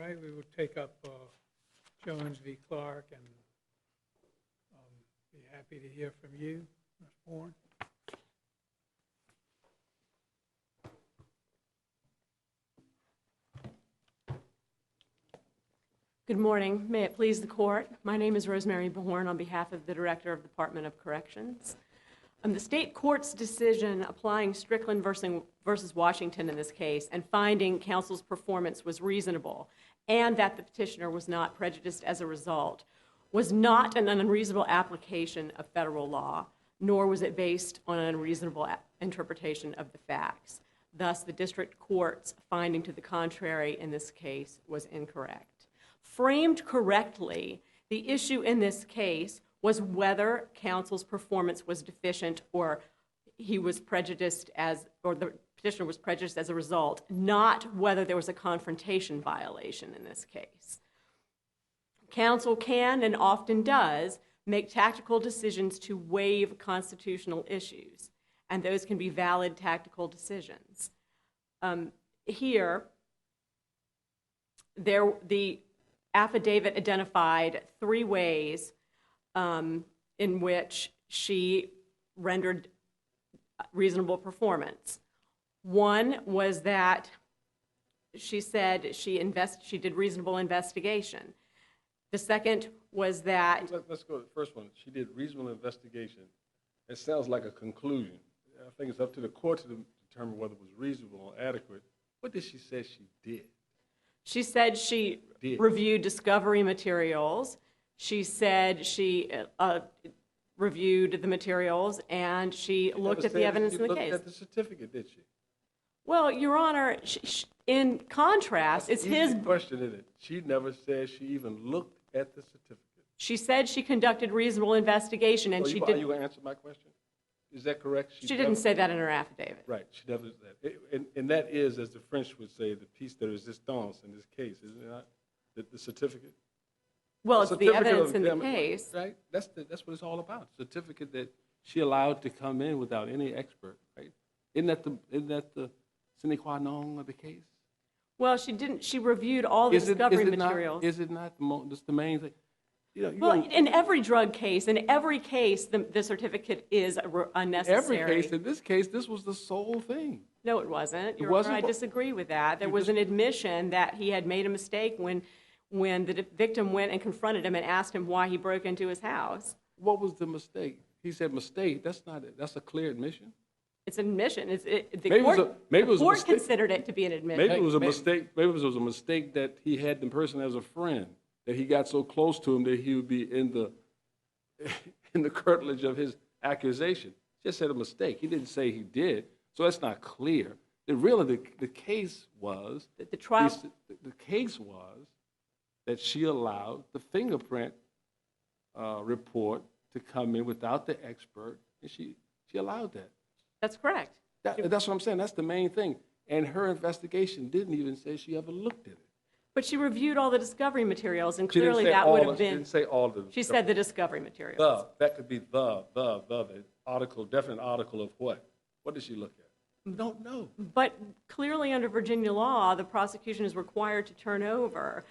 right, we will take up Jones v. Clarke, and be happy to hear from you, Ms. Bourne. Good morning. May it please the Court. My name is Rosemary Bourne on behalf of the Director of the Department of Corrections. The state court's decision applying Strickland versus Washington in this case and finding counsel's performance was reasonable and that the petitioner was not prejudiced as a result was not an unreasonable application of federal law, nor was it based on an unreasonable interpretation of the facts. Thus, the district court's finding to the contrary in this case was incorrect. Framed correctly, the issue in this case was whether counsel's performance was deficient or he was prejudiced or the petitioner was prejudiced as a result, not whether there was a confrontation violation in this case. Counsel can and often does make tactical decisions to waive constitutional issues, and those can be valid tactical decisions. Here, the affidavit identified 3 ways in which she rendered reasonable performance. One was that she said she did reasonable investigation. The second was that... Let's go to the first one. She did reasonable investigation. It sounds like a conclusion. I think it's up to the court to determine whether it was reasonable or adequate. What did she say she did? She said she reviewed discovery materials. She said she reviewed the materials, and she looked at the evidence in the case. She looked at the certificate, did she? Well, Your Honor, in contrast, it's his... That's the question, isn't it? She never said she even looked at the certificate. She said she conducted reasonable investigation, and she did... Are you going to answer my question? Is that correct? She didn't say that in her affidavit. Right, she never said that. And that is, as the French would say, the piece de resistance in this case, isn't it not? The certificate? Well, it's the evidence in the case. Right, that's what it's all about. Certificate that she allowed to come in without any expert, right? Isn't that the sine qua non of the case? Well, she didn't. She reviewed all the discovery materials. Is it not the main thing? Well, in every drug case, the certificate is unnecessary. Every case. In this case, this was the sole thing. No, it wasn't. Your Honor, I disagree with that. There was an admission that he had made a mistake when the victim went and confronted him and asked him why he broke into his house. What was the mistake? He said mistake. That's not it. That's a clear admission. It's an admission. The court considered it to be an admission. Maybe it was a mistake. Maybe it was a mistake that he had the person as a friend, that he got so close to him that he would be in the curtilage of his accusation. Just said a mistake. He didn't say he did, so that's not clear. Really, the case was the trial. The case was that she allowed the fingerprint report to come in without the expert, and she allowed that. That's correct. That's what I'm saying. That's the main thing. And her investigation didn't even say she ever looked at it. But she reviewed all the discovery materials, and clearly that would have been... She didn't say all of them. She said the discovery materials. That could be the article, definite article of what? What did she look at? We don't know. But clearly under Virginia law, the prosecution is required to turn over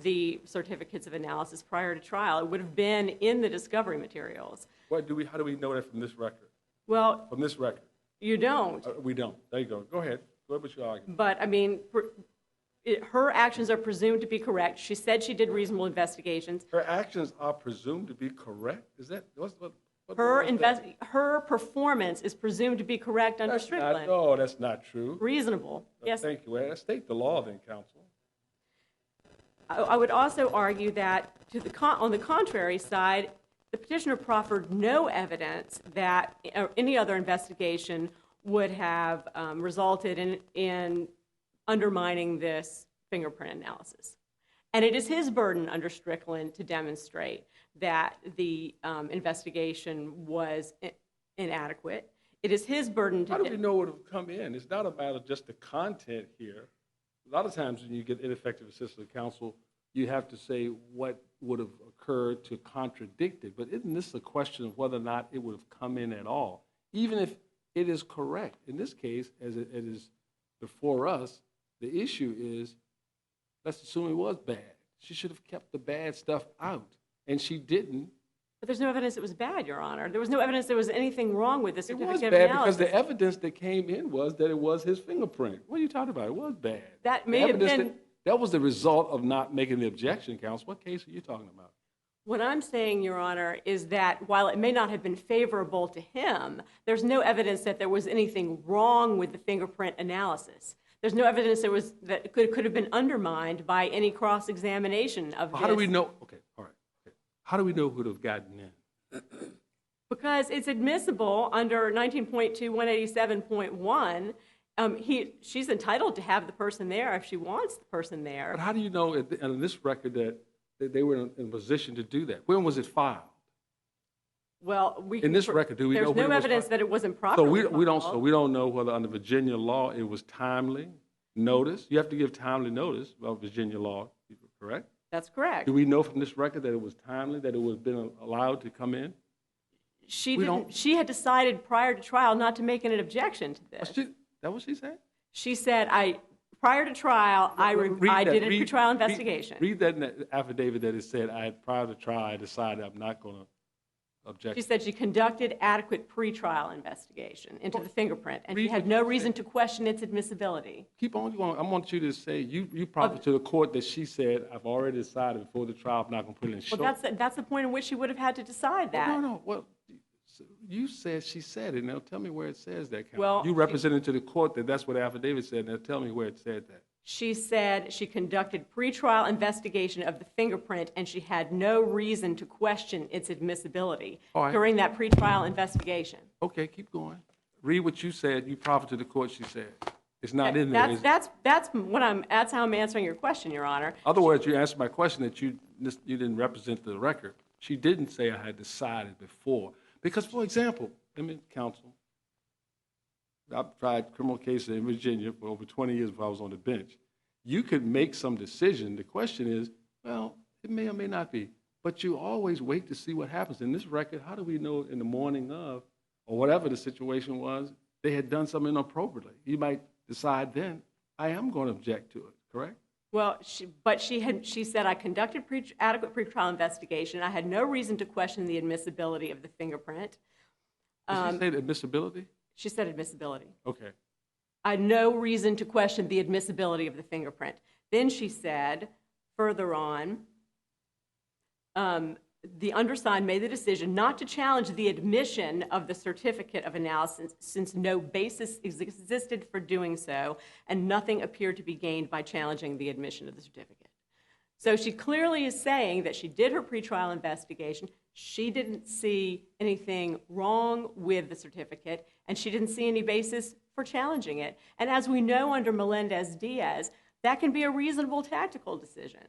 the certificates of analysis prior to trial. It would have been in the discovery materials. How do we know that from this record? Well... From this record? You don't. We don't. There you go. Go ahead. Go ahead with your argument. But, I mean... her actions are presumed to be correct. She said she did reasonable investigations. Her actions are presumed to be correct? Is that what her performance is presumed to be correct under Strickland. No, that's not true. Reasonable. Yes. Thank you. Well, state the law then, counsel. I would also argue that on the contrary side, the petitioner proffered no evidence that any other investigation would have resulted in undermining this fingerprint analysis. And it is his burden under Strickland to demonstrate that the investigation was inadequate. It is his burden to... How do we know what would come in? It's not a matter of just the content here. A lot of times when you get ineffective assistance of counsel, you have to say what would have occurred to contradict it. But isn't this a question of whether or not it would have come in at all? Even if it is correct. In this case, as it is before us, the issue is let's assume it was bad. She should have kept the bad stuff out, and she didn't. But there's no evidence it was bad, Your Honor. There was no evidence there was anything wrong with the It was certificate of bad analysis. because the evidence that came in was that it was his fingerprint. What are you talking about? It was bad. That The may have evidence been. that was the result of not making the objection, counsel. What case are you talking about? What I'm saying, Your Honor, is that while it may not have been favorable to him, there's no evidence that there was anything wrong with the fingerprint analysis. There's no evidence that it could have been undermined by any cross-examination of this. How do we know? Okay, all right. Okay. How do we know who would have gotten in? Because it's admissible under 19.2, 187.1. She's entitled to have the person there if she wants the person there. But how do you know in this record that they were in a position to do that? When was it filed? Well, In this record, do we know there's when no it was evidence filed? that it wasn't So properly we don't know whether under Virginia law it was timely notice. You have to give timely notice of Virginia law, correct? That's correct. Do we know from this record that it was timely, that it would have been allowed to come in? She we didn't. don't- She had decided prior to trial not to make an objection to this. That what she said? She said, prior to trial, I did a pretrial investigation. Read that in the affidavit that it said, prior to trial, I decided I'm not going to object. She said she conducted adequate pretrial investigation into the fingerprint, and she had no reason to question its admissibility. Keep on going. I want you to say, you proffered to the court that she said, I've already decided before the trial, I'm not going to put it in show. Well, that's the point in which she would have had to decide that. No. Well, you said she said it. Now tell me where it says that, counsel. Well, you represented to the court that that's what the affidavit said. Now tell me where it said that. She said she conducted pretrial investigation of the fingerprint, and she had no reason to question its admissibility All right. during that pretrial investigation. Okay, keep going. Read what you said. You proffered to the court, she said. It's not in there. That's how I'm answering your question, Your Honor. In other words, you answered my question that you didn't represent the record. She didn't say I had decided before. Because, for example, counsel, I've tried criminal cases in Virginia for over 20 years before I was on the bench. You could make some decision. The question is, well, it may or may not be. But you always wait to see what happens. In this record, how do we know in the morning of, or whatever the situation was, they had done something inappropriately? You might decide then, I am going to object to it, correct? Well, she said, I conducted adequate pretrial investigation. I had no reason to question the admissibility of the fingerprint. Did she say the admissibility? She said admissibility. Okay. I had no reason to question the admissibility of the fingerprint. Then she said, further on, the undersigned made the decision not to challenge the admission of the certificate of analysis since no basis existed for doing so and nothing appeared to be gained by challenging the admission of the certificate. So she clearly is saying that she did her pretrial investigation, she didn't see anything wrong with the certificate, and she didn't see any basis for challenging it. And as we know under Melendez-Diaz, that can be a reasonable tactical decision.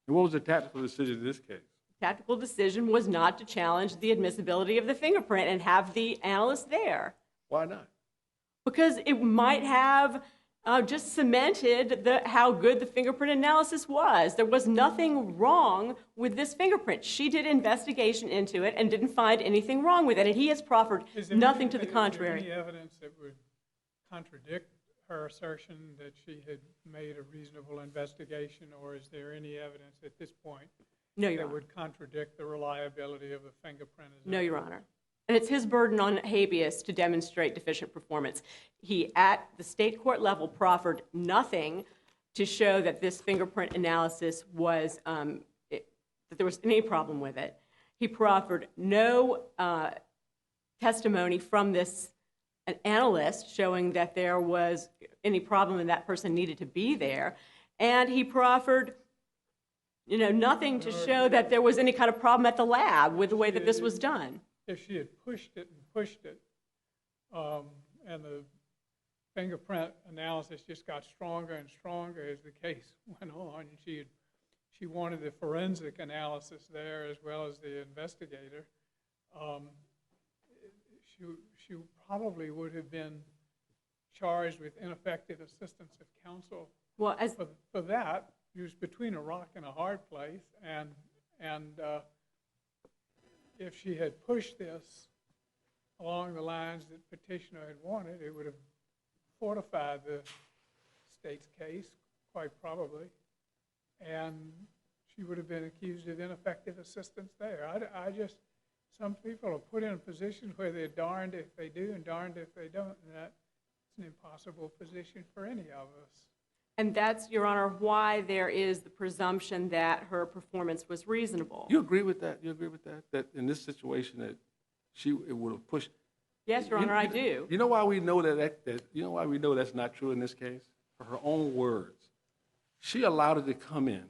And what was the tactical decision in this case? Tactical decision was not to challenge the admissibility of the fingerprint and have the analyst there. Why not? Because it might have just cemented how good the fingerprint analysis was. There was nothing wrong with this fingerprint. She did investigation into it and didn't find anything wrong with it, and he has proffered nothing to the contrary. Is there any evidence that would contradict her assertion that she had made a reasonable investigation, or is there any evidence at this point No, Your that Honor. would contradict the reliability of the fingerprint? No, Your Honor. And it's his burden on habeas to demonstrate deficient performance. He, at the state court level, proffered nothing to show that this fingerprint analysis was, that there was any problem with it. He proffered no testimony from this an analyst showing that there was any problem and that person needed to be there. And he proffered nothing to show that there was any kind of problem at the lab with the way that this was done. If she had pushed it, and the fingerprint analysis just got stronger and stronger as the case went on, and she wanted the forensic analysis there as well as the investigator, she probably would have been charged with ineffective assistance of counsel. Well, For that, he was between a rock and a hard place, and if she had pushed this along the lines that petitioner had wanted, it would have fortified the state's case, quite probably. and she would have been accused of ineffective assistance there. Some people are put in a position where they're darned if they do and darned if they don't, and that's an impossible position for any of us. And that's, Your Honor, why there is the presumption that her performance was reasonable. You agree with that? You agree with that? That in this situation that it would have pushed. Yes, Your Honor, I do. You know why we know you know why we know that's not true in this case? For her own words. She allowed it to come in.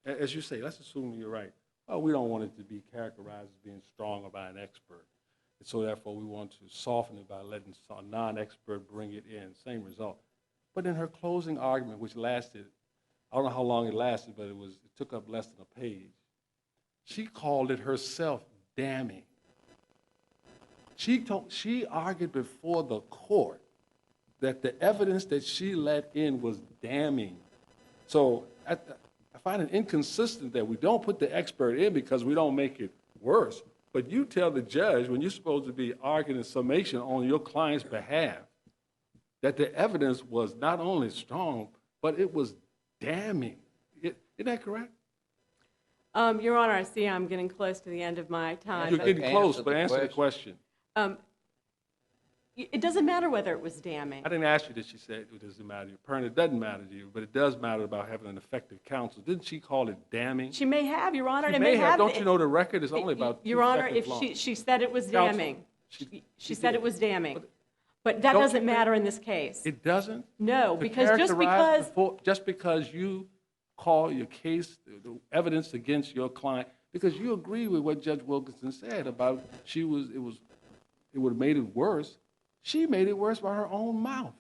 As you say, let's assume you're right. Oh, we don't want it to be characterized as being stronger by an expert. And so therefore we want to soften it by letting a non-expert bring it in. Same result. But in her closing argument, which lasted, I don't know how long it lasted, but it took up less than a page, she called it herself damning. She argued before the court that the evidence that she let in was damning. So I find it inconsistent that we don't put the expert in because we don't make it worse. But you tell the judge, when you're supposed to be arguing a summation on your client's behalf, that the evidence was not only strong, but it was damning. Isn't that correct? Your Honor, I see I'm getting close to the end of my time. You're getting close, but answer the question. It doesn't matter whether it was damning. I didn't ask you that she said it doesn't matter to you. Apparently it doesn't matter to you, but it does matter about having an effective counsel. Didn't she call it damning? She may have, Your Honor. She may have. Don't you know the record is only about 2 Your Honor, seconds if long. she said it was Counsel, damning. She said did. it was damning. But that doesn't matter in this case. It doesn't? No, To because just because you call your case, the evidence against your client, because you agree with what Judge Wilkinson said about it would have made it worse. She made it worse by her own mouth.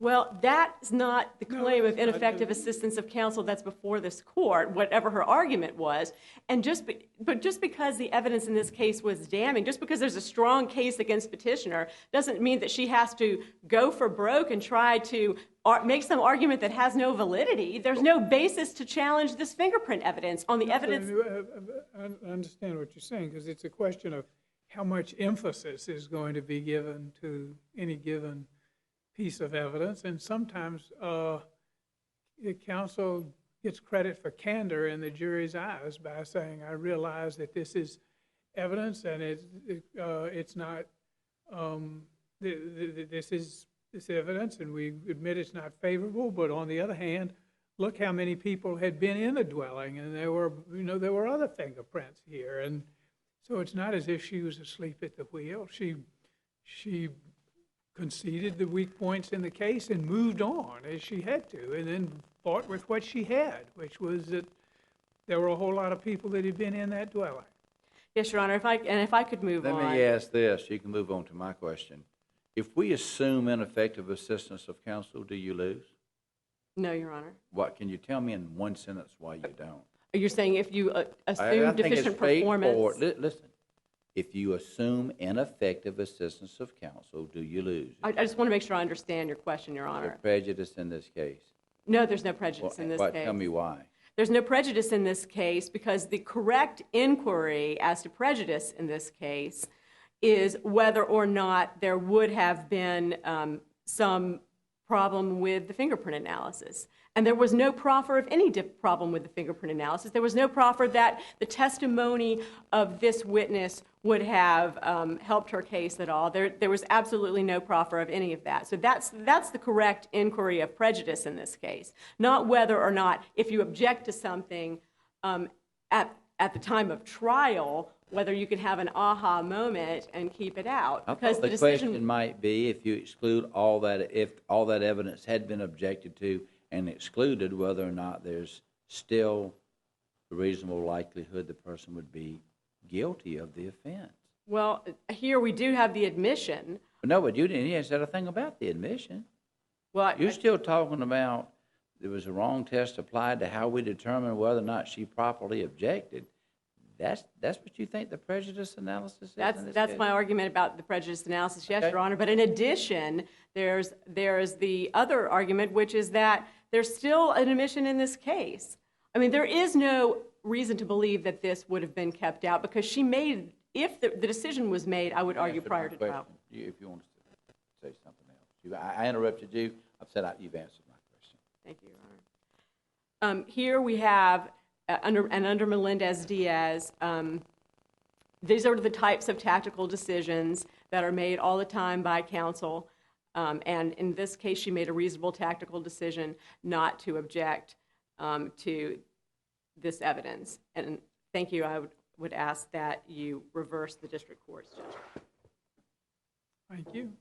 Well, that's not the claim of ineffective assistance of counsel that's before this court, whatever her argument was. And just because the evidence in this case was damning, just because there's a strong case against petitioner, doesn't mean that she has to go for broke and try to make some argument that has no validity. There's no basis to challenge this fingerprint evidence on the evidence. I understand what you're saying, because it's a question of how much emphasis is going to be given to any given piece of evidence, and sometimes the counsel gets credit for candor in the jury's eyes by saying, I realize that this is evidence and it's not, this is evidence and we admit it's not favorable, but on the other hand, look how many people had been in the dwelling and there were other fingerprints here, and so it's not as if she was asleep at the wheel. She conceded the weak points in the case and moved on as she had to, and then fought with what she had, which was that there were a whole lot of people that had been in that dwelling. Yes, Your Honor, if I could move on. Let me ask this. You can move on to my question. If we assume ineffective assistance of counsel, do you lose? No, Your Honor. What, can you tell me in one sentence why you don't? You're saying if you assume I think deficient it's performance? straightforward. Listen, if you assume ineffective assistance of counsel, do you lose? I just want to make sure I understand your question, Your Is Honor. there prejudice in this case? No, there's no prejudice in this case. Tell me why. There's no prejudice in this case because the correct inquiry as to prejudice in this case is whether or not there would have been some problem with the fingerprint analysis. And there was no proffer of any problem with the fingerprint analysis. There was no proffer that the testimony of this witness would have helped her case at all. There was absolutely no proffer of any of that. So that's the correct inquiry of prejudice in this case, not whether or not, if you object to something at the time of trial, whether you could have an aha moment and keep it out. I thought the question might be if you exclude all that, if all that evidence had been objected to and excluded, whether or not there's still a reasonable likelihood the person would be guilty of the offense. Well, here we do have the admission. No, but you didn't say a thing about the admission. Well, You're still talking about there was a wrong test applied to how we determine whether or not she properly objected. That's what you think the prejudice analysis is? That's my argument about the prejudice analysis, yes, Okay. Your Honor. But in addition, there's the other argument, which is that there's still an admission in this case. I mean, there is no reason to believe that this would have been kept out because she made, if the decision was made, I would argue prior to trial. If you want to say something else. I interrupted you. I've said you've answered my question. Thank you, Your Honor. Here we have, under Melendez-Diaz, these are the types of tactical decisions that are made all the time by counsel. And in this case, she made a reasonable tactical decision not to object to this evidence. And thank you. I would ask that you reverse the district court's judgment. Thank you.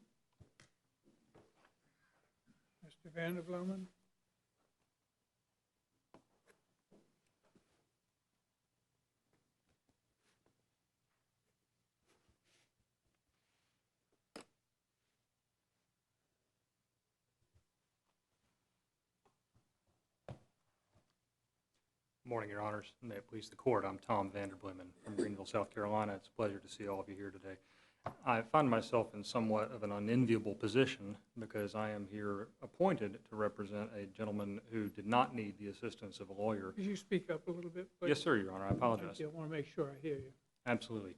Mr. Vanderbloemen? Good morning, Your Honors. May it please the Court. I'm Tom Vanderbloemen from Greenville, South Carolina. It's a pleasure to see all of you here today. I find myself in somewhat of an unenviable position because I am here appointed to represent a gentleman who did not need the assistance of a lawyer. Could you speak up a little bit, please? Yes, sir, Your Honor. I apologize. Thank you. I want to make sure I hear you. Absolutely.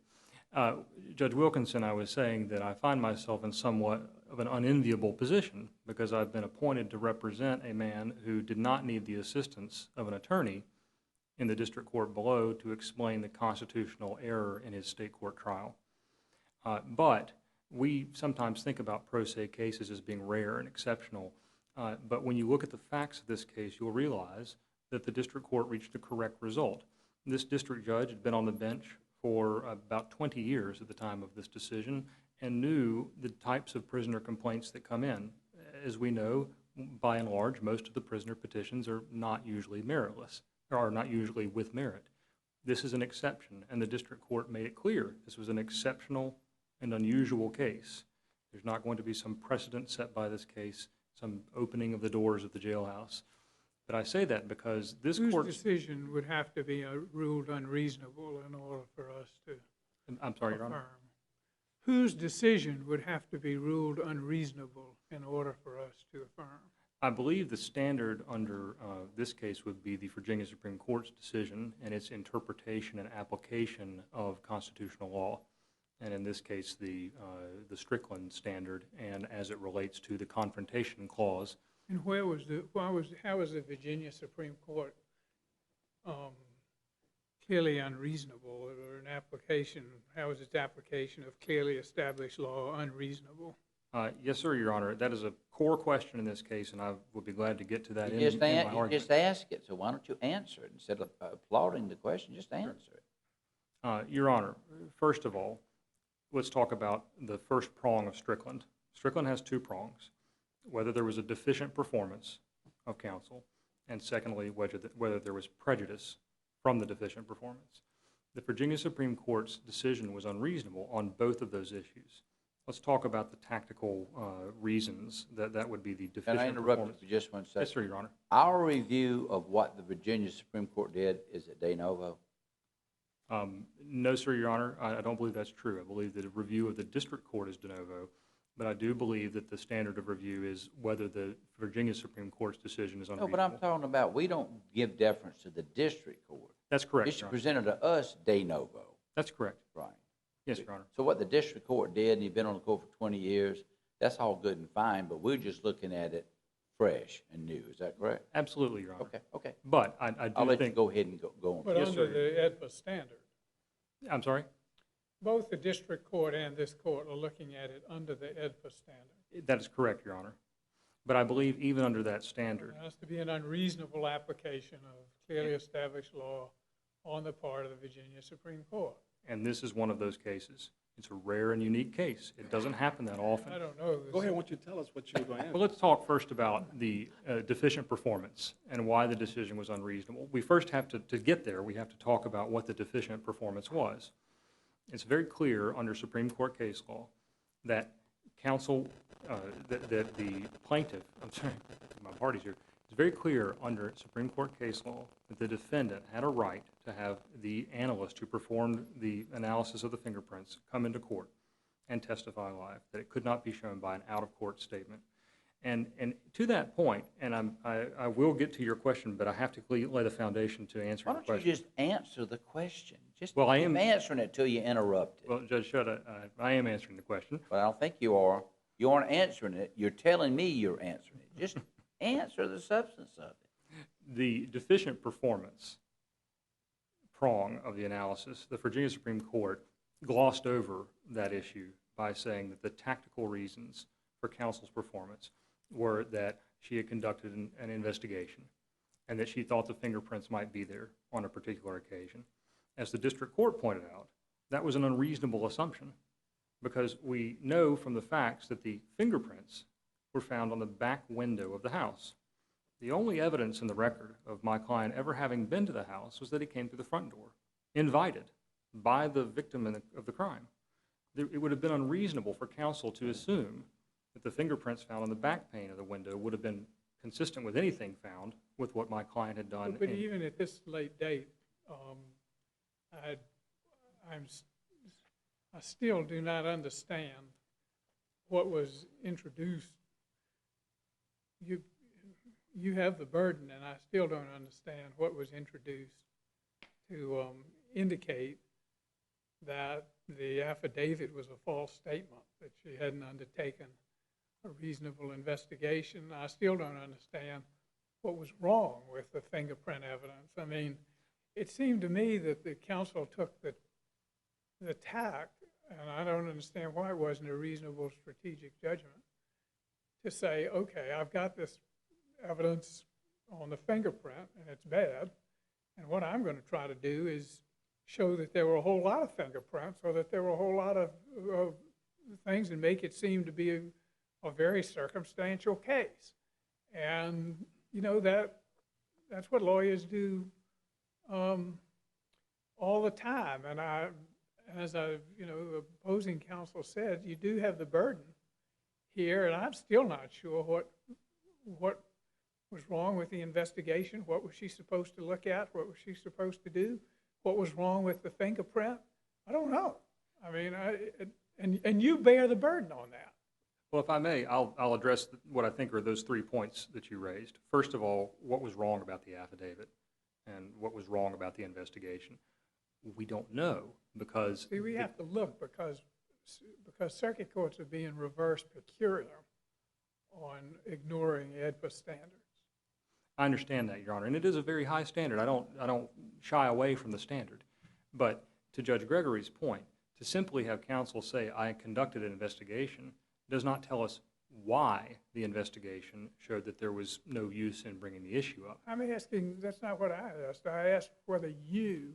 Judge Wilkinson, I was saying that I find myself in somewhat of an unenviable position because I've been appointed to represent a man who did not need the assistance of an attorney in the district court below to explain the constitutional error in his state court trial. But we sometimes think about pro se cases as being rare and exceptional. But when you look at the facts of this case, you'll realize that the district court reached a correct result. This district judge had been on the bench for about 20 years at the time of this decision and knew the types of prisoner complaints that come in. As we know, by and large, most of the prisoner petitions are not usually meritless, or are not usually with merit. This is an exception, and the district court made it clear this was an exceptional and unusual case. There's not going to be some precedent set by this case, some opening of the doors of the jailhouse. But I say that because this court's Whose decision would have to be ruled unreasonable in order for us to I'm sorry, Your Honor. affirm? Whose decision would have to be ruled unreasonable in order for us to affirm? I believe the standard under this case would be the Virginia Supreme Court's decision and its interpretation and application of constitutional law, and in this case the Strickland standard, and as it relates to the Confrontation Clause. And how was the Virginia Supreme Court clearly unreasonable, or an application? How was its application of clearly established law unreasonable? Yes, sir, Your Honor. That is a core question in this case, and I would be glad to get to that You in my argument. just ask it, so why don't you answer it? Instead of applauding the question, just answer it. Your Honor, first of all, let's talk about the first prong of Strickland. Strickland has two prongs: whether there was a deficient performance of counsel, and secondly, whether there was prejudice from the deficient performance. The Virginia Supreme Court's decision was unreasonable on both of those issues. Let's talk about the tactical reasons that would be the deficient Can I interrupt you performance. for just 1 second? Yes, sir, Your Honor. Our review of what the Virginia Supreme Court did is at de novo. No, sir, Your Honor. I don't believe that's true. I believe that a review of the district court is de novo, but I do believe that the standard of review is whether the Virginia Supreme Court's decision is No, unreasonable. but I'm talking about, we don't give deference to the district court. That's correct, It's Your Honor. presented to us de novo. That's correct. Right. Yes, Your Honor. So what the district court did, and you've been on the court for 20 years, that's all good and fine, but we're just looking at it fresh and new. Is that correct? Absolutely, Your Honor. Okay. But I I'll do let you think, go ahead and go on. But Yes, under sir. the EDPA standard, I'm sorry? both the district court and this court are looking at it under the EDPA standard. That is correct, Your Honor. But I believe even under that standard, There has to be an unreasonable application of clearly established law on the part of the Virginia Supreme Court. and this is one of those cases. It's a rare and unique case. It doesn't happen that often. I don't know. Go ahead, why don't you tell us what you were going to answer? Well, let's talk first about the deficient performance and why the decision was unreasonable. We first have to get there, we have to talk about what the deficient performance was. It's very clear under Supreme Court case law that counsel, that the plaintiff, I'm sorry, my party's here, it's very clear under Supreme Court case law that the defendant had a right to have the analyst who performed the analysis of the fingerprints come into court and testify live, that it could not be shown by an out-of-court statement. And to that point, and I will get to your question, but I have to lay the foundation to answer Why your don't you question. just answer the question? Just Well, I keep am- answering it till you interrupt it. Well, Judge Shutt, I am answering the question. But I don't think you are. You aren't answering it. You're telling me you're answering it. Just answer the substance of it. the deficient performance prong of the analysis, the Virginia Supreme Court glossed over that issue by saying that the tactical reasons for counsel's performance were that she had conducted an investigation and that she thought the fingerprints might be there on a particular occasion. As the district court pointed out, that was an unreasonable assumption because we know from the facts that the fingerprints were found on the back window of the house. The only evidence in the record of my client ever having been to the house was that he came through the front door, invited by the victim of the crime. It would have been unreasonable for counsel to assume that the fingerprints found on the back pane of the window would have been consistent with anything found with what my client had done. But even at this late date, I still do not understand what was introduced. You have the burden, and I still don't understand what was introduced to indicate that the affidavit was a false statement, that she hadn't undertaken a reasonable investigation. I still don't understand what was wrong with the fingerprint evidence. I mean, it seemed to me that the counsel took the tack, and I don't understand why it wasn't a reasonable strategic judgment, to say, okay, I've got this evidence on the fingerprint, and it's bad, and what I'm going to try to do is show that there were a whole lot of fingerprints, or that there were a whole lot of things, and make it seem to be a very circumstantial case. And, you know, that's what lawyers do all the time. And as the opposing counsel said, you do have the burden here, and I'm still not sure what was wrong with the investigation. What was she supposed to look at? What was she supposed to do? What was wrong with the fingerprint? I don't know. I mean, and you bear the burden on that. Well, if I may, I'll address what I think are those 3 points that you raised. First of all, what was wrong about the affidavit and what was wrong about the investigation? We don't know because... See, we have to look because circuit courts are being reverse per curiam on ignoring AEDPA standards. I understand that, Your Honor, and it is a very high standard. I don't shy away from the standard. But to Judge Gregory's point, to simply have counsel say, I conducted an investigation, does not tell us why the investigation showed that there was no use in bringing the issue up. I'm asking, that's not what I asked. I asked whether you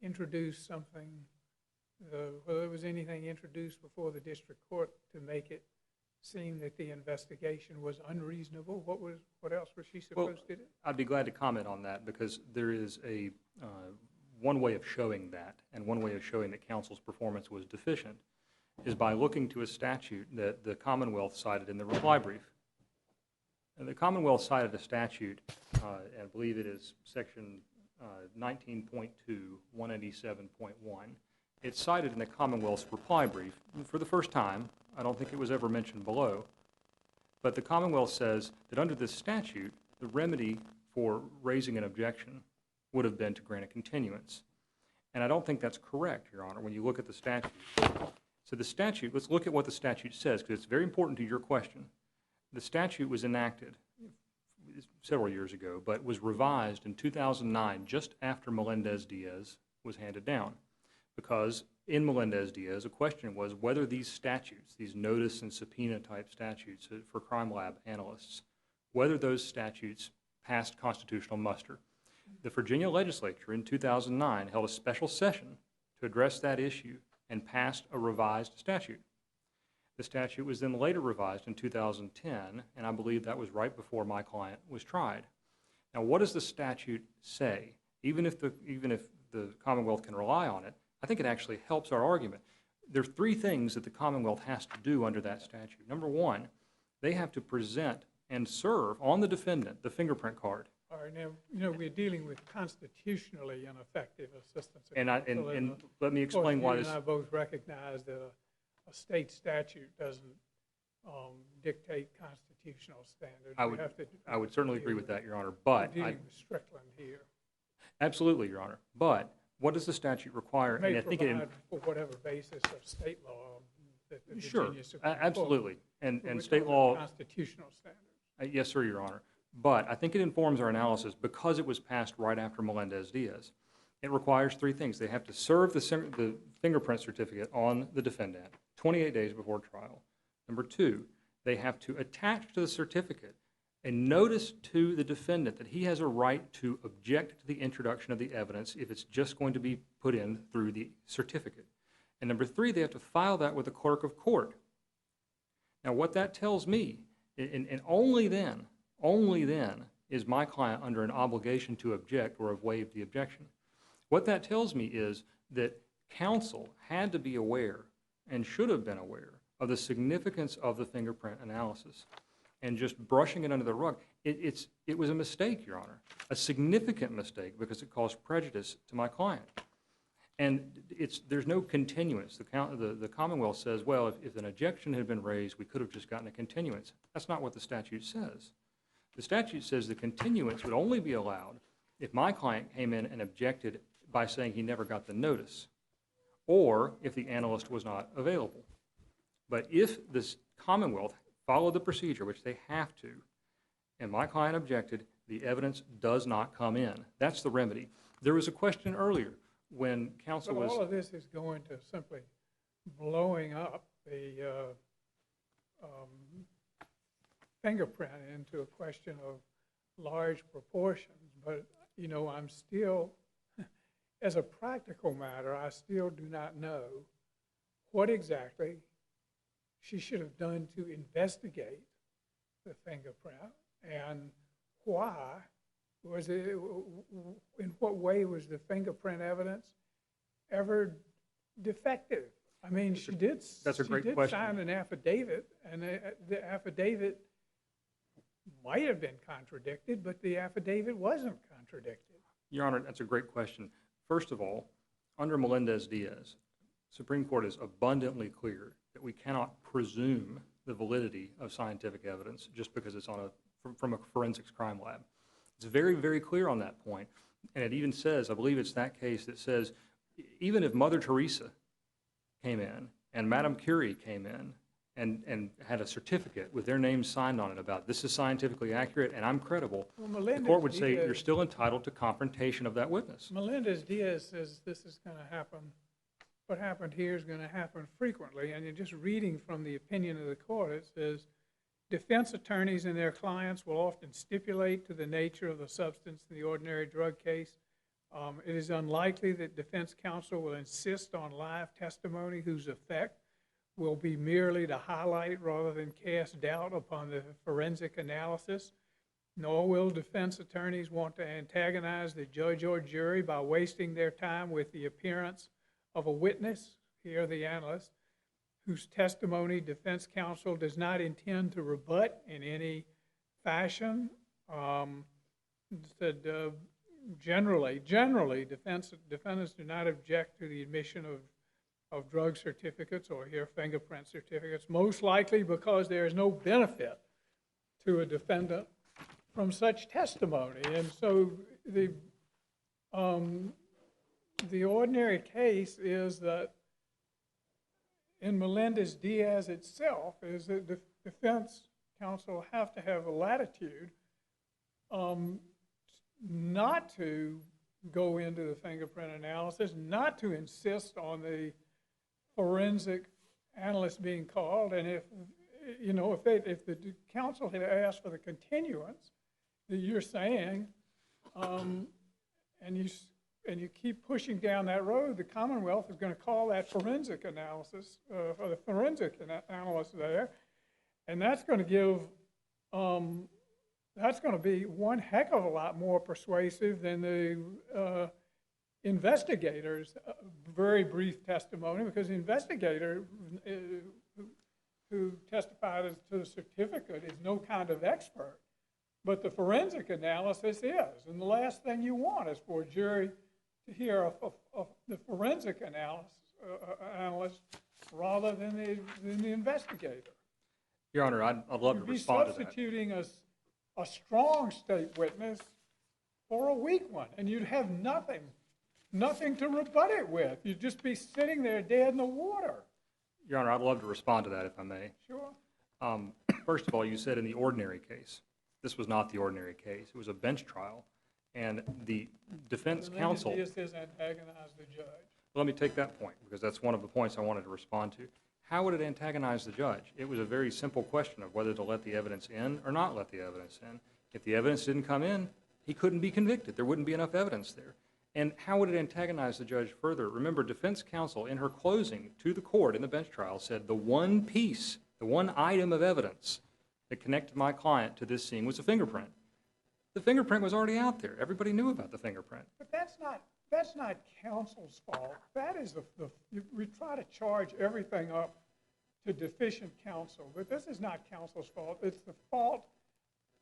introduced something, whether there was anything introduced before the district court to make it seem that the investigation was unreasonable. What else was she supposed to do? I'd be glad to comment on that because there is one way of showing that, and one way of showing that counsel's performance was deficient is by looking to a statute that the Commonwealth cited in the reply brief. And the Commonwealth cited a statute, I believe it is section 19.2, 187.1. It's cited in the Commonwealth's reply brief for the first time. I don't think it was ever mentioned below. But the Commonwealth says that under this statute, the remedy for raising an objection would have been to grant a continuance. And I don't think that's correct, Your Honor, when you look at the statute. So the statute, let's look at what the statute says, because it's very important to your question. The statute was enacted several years ago, but was revised in 2009, just after Melendez-Diaz was handed down. Because in Melendez-Diaz, the question was whether these statutes, these notice and subpoena type statutes for crime lab analysts, whether those statutes passed constitutional muster. The Virginia legislature in 2009 held a special session to address that issue and passed a revised statute. The statute was then later revised in 2010, and I believe that was right before my client was tried. Now, what does the statute say? Even if the Commonwealth can rely on it, I think it actually helps our argument. There are 3 things that the Commonwealth has to do under that statute. Number 1, they have to present and serve on the defendant the fingerprint card. All right, now, you know, we're dealing with constitutionally ineffective assistance. And let me explain why this... You and I both recognize that a state statute doesn't dictate constitutional standards. I would certainly agree with that, Your Honor, but... We're dealing with Strickland here. Absolutely, Your Honor, but what does the statute require? It may provide for whatever basis of state law that the Virginia Supreme Court... Absolutely, and We're state talking law... constitutional standards. Yes, sir, Your Honor. But I think it informs our analysis because it was passed right after Melendez-Diaz. It requires three things. They have to serve the fingerprint certificate on the defendant 28 days before trial. Number two, they have to attach to the certificate a notice to the defendant that he has a right to object to the introduction of the evidence if it's just going to be put in through the certificate. And number three, they have to file that with the clerk of court. Now, what that tells me, and only then is my client under an obligation to object or have waived the objection. What that tells me is that counsel had to be aware and should have been aware of the significance of the fingerprint analysis. And just brushing it under the rug, it was a mistake, Your Honor, a significant mistake because it caused prejudice to my client. And there's no continuance. The Commonwealth says, well, if an objection had been raised, we could have just gotten a continuance. That's not what the statute says. The statute says the continuance would only be allowed if my client came in and objected by saying he never got the notice, or if the analyst was not available. But if this Commonwealth followed the procedure, which they have to, and my client objected, the evidence does not come in. That's the remedy. There was a question earlier when counsel was... All of this is going to simply blowing up the fingerprint into a question of large proportions. But, you know, I'm still, as a practical matter, I still do not know what exactly she should have done to investigate the fingerprint, and why was it, in what way was the fingerprint evidence ever defective? I mean, she did sign an affidavit, and the affidavit might have been contradicted, but the affidavit wasn't contradicted. Your Honor, that's a great question. First of all, under Melendez-Diaz, Supreme Court is abundantly clear that we cannot presume the validity of scientific evidence just because it's from a forensics crime lab. It's very, very clear on that point. And it even says, I believe it's that case that says, even if Mother Teresa came in and Madame Curie came in and had a certificate with their names signed on it about this is scientifically accurate and I'm credible, the court would say you're still entitled to confrontation of that witness. Melendez-Diaz says this is going to happen. What happened here is going to happen frequently, and you're just reading from the opinion of the court. It says, defense attorneys and their clients will often stipulate to the nature of the substance in the ordinary drug case. It is unlikely that defense counsel will insist on live testimony whose effect will be merely to highlight rather than cast doubt upon the forensic analysis. Nor will defense attorneys want to antagonize the judge or jury by wasting their time with the appearance of a witness, here the analyst, whose testimony defense counsel does not intend to rebut in any fashion. Generally, defendants do not object to the admission of drug certificates or here fingerprint certificates, most likely because there is no benefit to a defendant from such testimony. And so the ordinary case is that in Melendez-Diaz itself is that the defense counsel have to have a latitude not to go into the fingerprint analysis, not to insist on the forensic analyst being called, and if the counsel had asked for the continuance that you're saying, and you keep pushing down that road, the Commonwealth is going to call that forensic analysis, or the forensic analyst there, and that's going to give, that's going to be one heck of a lot more persuasive than the investigator's very brief testimony, because the investigator who testified as to the certificate is no kind of expert, but the forensic analysis is, and the last thing you want is for a jury to hear the forensic analyst rather than the investigator. Your Honor, I'd love to respond to that. You'd be substituting a strong state witness for a weak one, and you'd have nothing to rebut it with. You'd just be sitting there dead in the water. Your Honor, I'd love to respond to that if I may. Sure. First of all, you said in the ordinary case. this was not the ordinary case. It was a bench trial, and the defense The counsel... Menendez antagonized the judge. Let me take that point, because that's one of the points I wanted to respond to. How would it antagonize the judge? It was a very simple question of whether to let the evidence in or not let the evidence in. If the evidence didn't come in, he couldn't be convicted. There wouldn't be enough evidence there. And how would it antagonize the judge further? Remember, defense counsel, in her closing to the court in the bench trial, said the one piece, the one item of evidence that connected my client to this scene was a fingerprint. The fingerprint was already out there. Everybody knew about the fingerprint. But that's not counsel's fault. That is we try to charge everything up to deficient counsel, but this is not counsel's fault. It's the fault.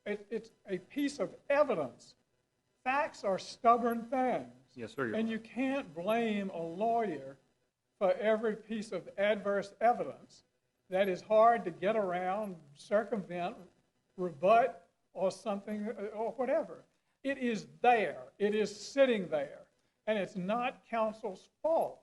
It's a piece of evidence. Facts are stubborn things. Yes, sir. And you can't blame a lawyer for every piece of adverse evidence that is hard to get around, circumvent, rebut, or something, or whatever. It is there. It is sitting there. And it's not counsel's fault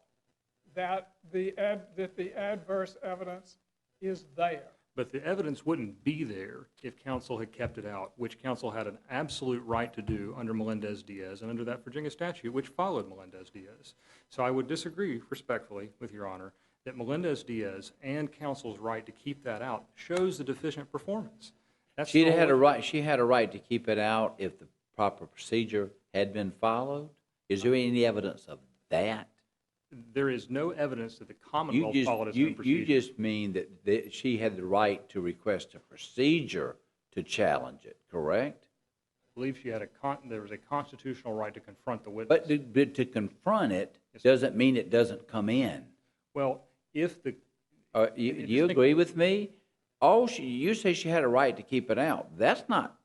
that the adverse evidence is there. But the evidence wouldn't be there if counsel had kept it out, which counsel had an absolute right to do under Melendez-Diaz and under that Virginia statute, which followed Melendez-Diaz. So I would disagree respectfully with Your Honor that Melendez-Diaz and counsel's right to keep that out shows the deficient performance. She had a right to keep it out if the proper procedure had been followed. Is there any evidence of that? There is no evidence that the Commonwealth followed its own procedure. You just mean that she had the right to request a procedure to challenge it, correct? I believe she had there was a constitutional right to confront the witness. But to confront it doesn't mean it doesn't come in. Well, if the... you agree with me? You say she had a right to keep it out. That's not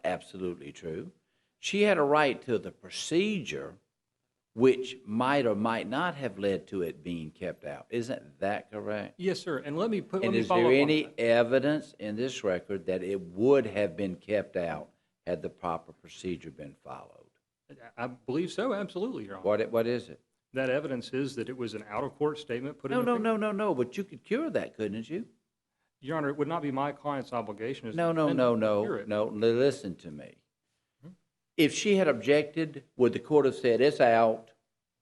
absolutely true. She had a right to the procedure which might or might not have led to it being kept out. Isn't that correct? Yes, sir. And let me follow up on that. And is there any evidence in this record that it would have been kept out had the proper procedure been followed? I believe so, absolutely, Your Honor. What is it? That evidence is that it was an out-of-court statement put in No, but you could cure that, couldn't you? Your Honor, it would not be my client's obligation as No, listen to me. If she had objected, would the court have said, it's out?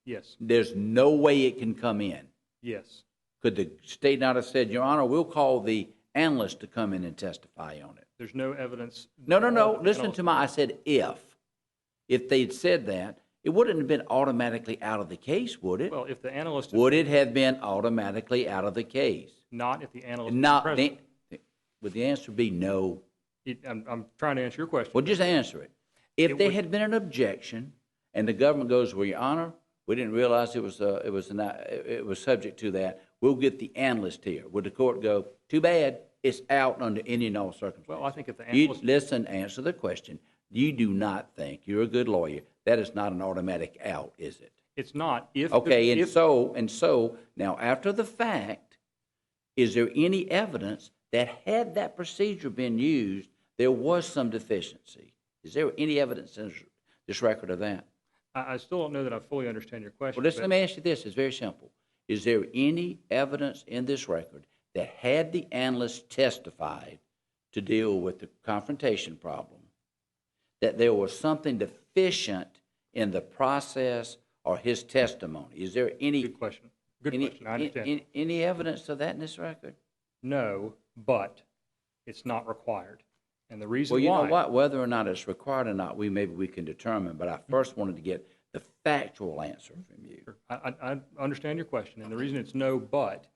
Yes. There's no way it can come in. Yes. Could the state not have said, Your Honor, we'll call the analyst to come in and testify on it? There's no evidence. No. Listen to I said if. If they'd said that, it wouldn't have been automatically out of the case, would it? Well, if the analyst... Would it have been automatically out of the case? Not if the analyst was present. Would the answer be no? I'm trying to answer your question. Well, just answer it. If there had been an objection, and the government goes, well, Your Honor, we didn't realize it was subject to that. We'll get the analyst here. Would the court go, too bad, it's out under any and all circumstances? Well, I think if the analyst... Listen, answer the question. You do not think, you're a good lawyer, that is not an automatic out, is it? It's not. Okay, so now after the fact, is there any evidence that had that procedure been used, there was some deficiency? Is there any evidence in this record of that? I still don't know that I fully understand your question. Well, listen, let me ask you this. It's very simple. Is there any evidence in this record that had the analyst testified to deal with the confrontation problem, that there was something deficient in the process or his testimony? Is there any... Good question. Good question. I understand. Any evidence of that in this record? No, but it's not required. And the reason why... Well, you know why... what? Whether or not it's required or not, maybe we can determine. But I first wanted to get the factual answer from you. I understand your question. And the reason it's no but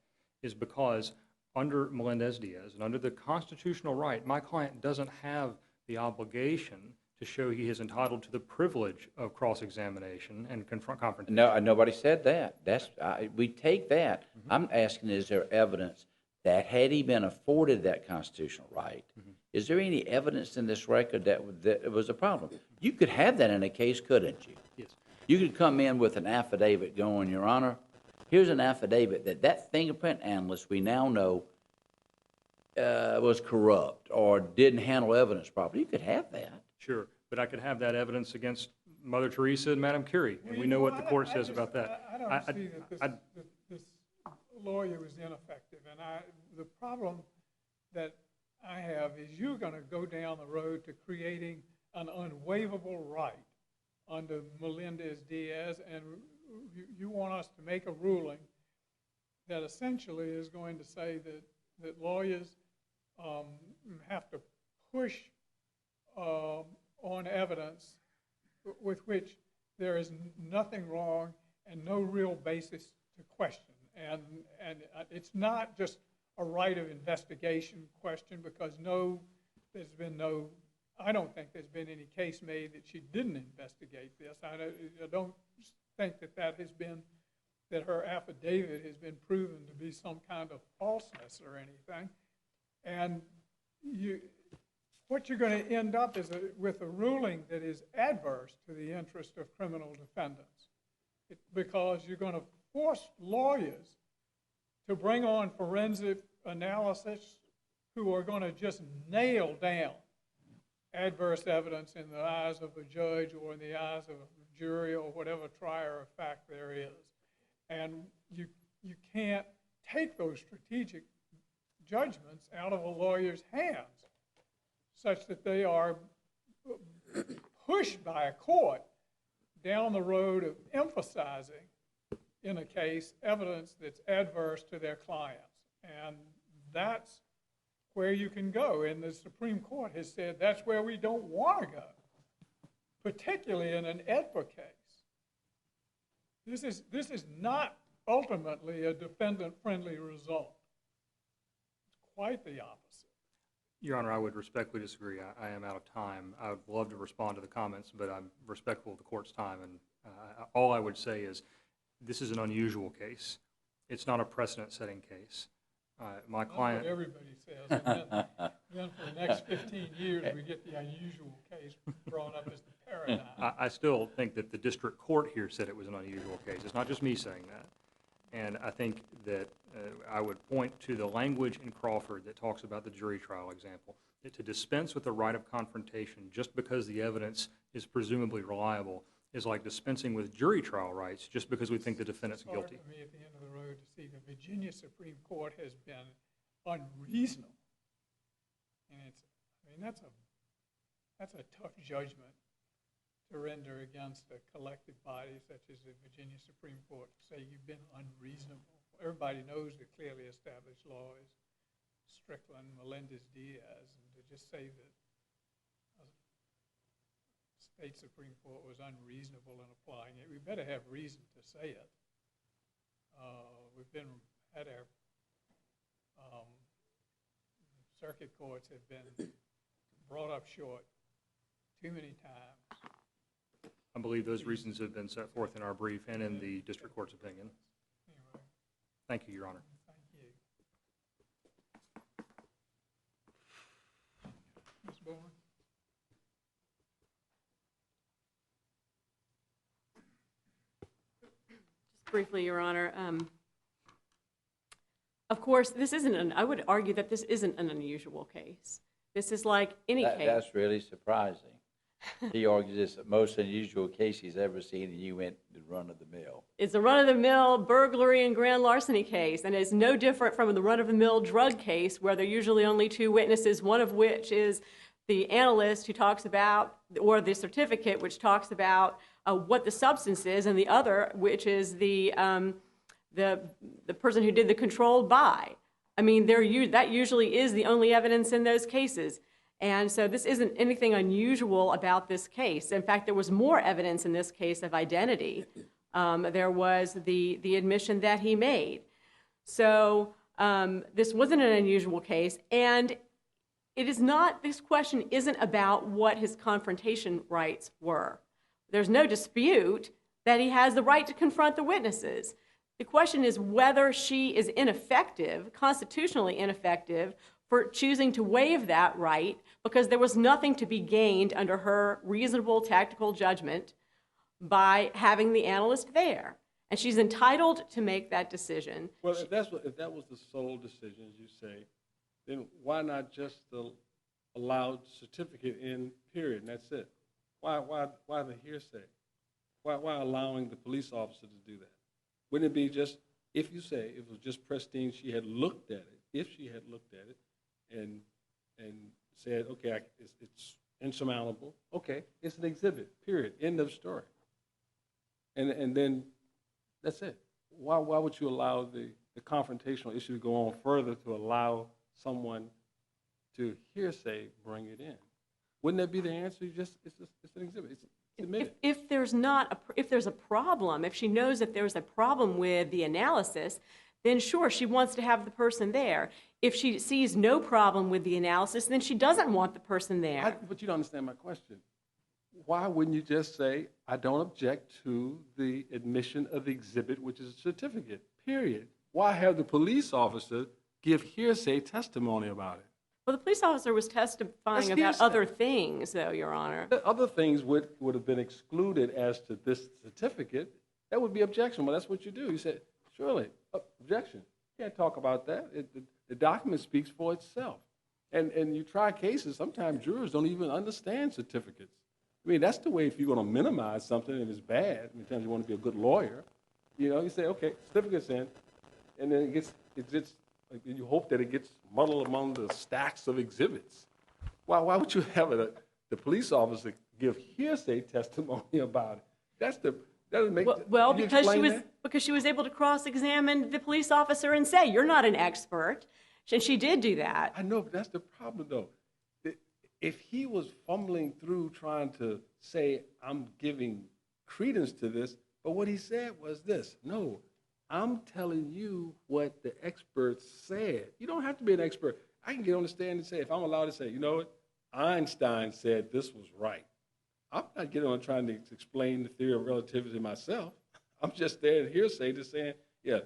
is because under Melendez-Diaz and under the constitutional right, my client doesn't have the obligation to show he is entitled to the privilege of cross-examination and confrontation. No, nobody said that. We take that. I'm asking, is there evidence that had he been afforded that constitutional right, is there any evidence in this record that it was a problem? You could have that in a case, couldn't you? Yes. You could come in with an affidavit going, Your Honor, here's an affidavit that fingerprint analyst we now know was corrupt or didn't handle evidence properly. You could have that. Sure, but I could have that evidence against Mother Teresa and Madame Curie, and we know what the court says about that. I don't see that this lawyer was ineffective, and the problem that I have is you're going to go down the road to creating an unwaivable right under Melendez-Diaz, and you want us to make a ruling that essentially is going to say that lawyers have to push on evidence with which there is nothing wrong and no real basis to question. And it's not just a right of investigation question, because I don't think there's been any case made that she didn't investigate this. I don't think that her affidavit has been proven to be some kind of falseness or anything. And what you're going to end up is with a ruling that is adverse to the interest of criminal defendants, because you're going to force lawyers to bring on forensic analysis who are going to just nail down adverse evidence in the eyes of a judge or in the eyes of a jury or whatever trier of fact there is. And you can't take those strategic judgments out of a lawyer's hands such that they are pushed by a court down the road of emphasizing in a case evidence that's adverse to their clients. And that's where you can go. And the Supreme Court has said that's where we don't want to go, particularly in an AEDPA case. This is not ultimately a defendant-friendly result. It's quite the opposite. Your Honor, I would respectfully disagree. I am out of time. I would love to respond to the comments, but I'm respectful of the court's time. And all I would say is this is an unusual case. It's not a precedent-setting case. My client. That's what everybody says. And then for the next 15 years, we get the unusual case brought up as the paradigm. I still think that the district court here said it was an unusual case. It's not just me saying that. And I think that I would point to the language in Crawford that talks about the jury trial example, that to dispense with the right of confrontation just because the evidence is presumably reliable is like dispensing with jury trial rights just because we think the defendant's guilty. It's hard for me at the end of the road to see the Virginia Supreme Court has been unreasonable. And that's a tough judgment to render against a collective body such as the Virginia Supreme Court, to say you've been unreasonable. Everybody knows the clearly established law is Strickland, Melendez-Diaz, and to just say that state Supreme Court was unreasonable in applying it. We better have reason to say it. We've been at our circuit courts have been brought up short too many times. I believe those reasons have been set forth in our brief and in the district court's opinion. Anyway, Thank you, Your Honor. thank you. Ms. Bourne? Briefly, Your Honor, of course, I would argue that this isn't an unusual case. This is like any case. That's really surprising. He argues it's the most unusual case he's ever seen, and you went the run-of-the-mill. It's a run-of-the-mill burglary and grand larceny case, and it's no different from the run-of-the-mill drug case where there are usually only two witnesses, one of which is the analyst who talks about, or the certificate which talks about what the substance is, and the other, which is the person who did the controlled buy. I mean, that usually is the only evidence in those cases. And so this isn't anything unusual about this case. In fact, there was more evidence in this case of identity. There was the admission that he made. So this wasn't an unusual case. And this question isn't about what his confrontation rights were. There's no dispute that he has the right to confront the witnesses. The question is whether she is ineffective, constitutionally ineffective, for choosing to waive that right because there was nothing to be gained under her reasonable tactical judgment by having the analyst there. And she's entitled to make that decision. Well, if that was the sole decision, as you say, then why not just allow certificate in, period, and that's it? Why the hearsay? Why allowing the police officer to do that? Wouldn't it be just, if you say it was just pristine, she had looked at it, if she had looked at it, and and said, okay, it's insurmountable. Okay, it's an exhibit, period, end of story. And then that's it. Why would you allow the confrontational issue to go on further to allow someone to hearsay bring it in? Wouldn't that be the answer? It's an exhibit. It's admitted. If there's a problem, if she knows that there's a problem with the analysis, then sure, she wants to have the person there. If she sees no problem with the analysis, then she doesn't want the person there. But you don't understand my question. Why wouldn't you just say, I don't object to the admission of the exhibit, which is a certificate, period? Why have the police officer give hearsay testimony about it? Well, the police officer was testifying about other things, though, Your Honor. The other things would have been excluded as to this certificate. That would be objectionable. That's what you do. You say, surely, objection. You can't talk about that. The document speaks for itself. And you try cases, sometimes jurors don't even understand certificates. I mean, that's the way if you're going to minimize something and it's bad, sometimes you want to be a good lawyer, you say, okay, certificate's in, and then you hope that it gets muddled among the stacks of exhibits. Why would you have the police officer give hearsay testimony about it? That doesn't make because she was able to cross-examine the police officer and say, you're not an expert. And she did do that. I know, but that's the problem, though. If he was fumbling through trying to say, I'm giving credence to this, but what he said was this: no, I'm telling you what the experts said. You don't have to be an expert. I can get on the stand and say, if I'm allowed to say, you know what, Einstein said this was right. I'm not getting on trying to explain the theory of relativity myself. I'm just there in hearsay just saying, yeah,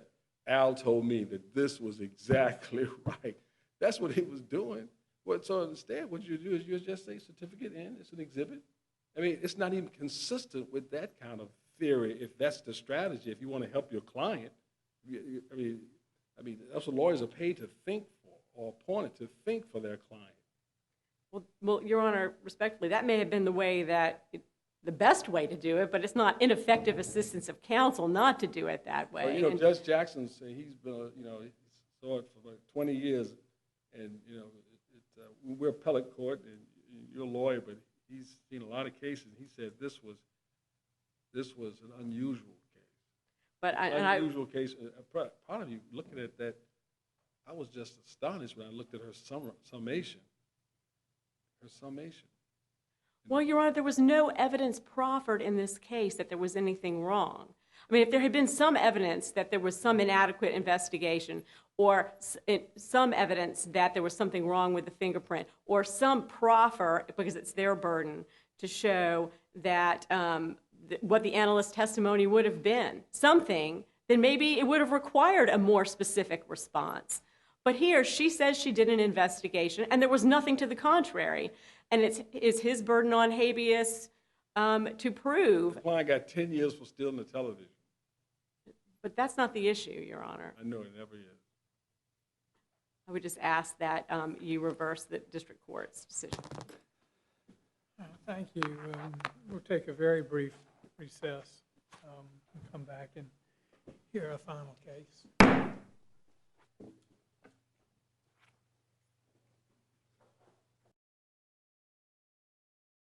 Al told me that this was exactly right. That's what he was doing. So instead, what you do is you just say certificate in, it's an exhibit. I mean, it's not even consistent with that kind of theory if that's the strategy, if you want to help your client. I mean, that's what lawyers are paid to think for, or appointed to think for their client. Well, Your Honor, respectfully, that may have been the best way to do it, but it's not ineffective assistance of counsel not to do it that way. Well, Judge Jackson, he's been, he saw it for like 20 years, and we're appellate court, and you're a lawyer, but he's seen a lot of cases. He said this was an unusual case. Unusual case. Part of you looking at that, I was just astonished when I looked at her summation. Well, Your Honor, there was no evidence proffered in this case that there was anything wrong. I mean, if there had been some evidence that there was some inadequate investigation, or some evidence that there was something wrong with the fingerprint, or some proffer, because it's their burden, to show that what the analyst's testimony would have been, something, then maybe it would have required a more specific response. But here, she says she did an investigation, and there was nothing to the contrary. And it's his burden on habeas to prove. The client got 10 years for stealing the television. But that's not the issue, Your Honor. I know, it never is. I would just ask that you reverse the district court's decision. Thank you. We'll take a very brief recess and come back and hear a final case.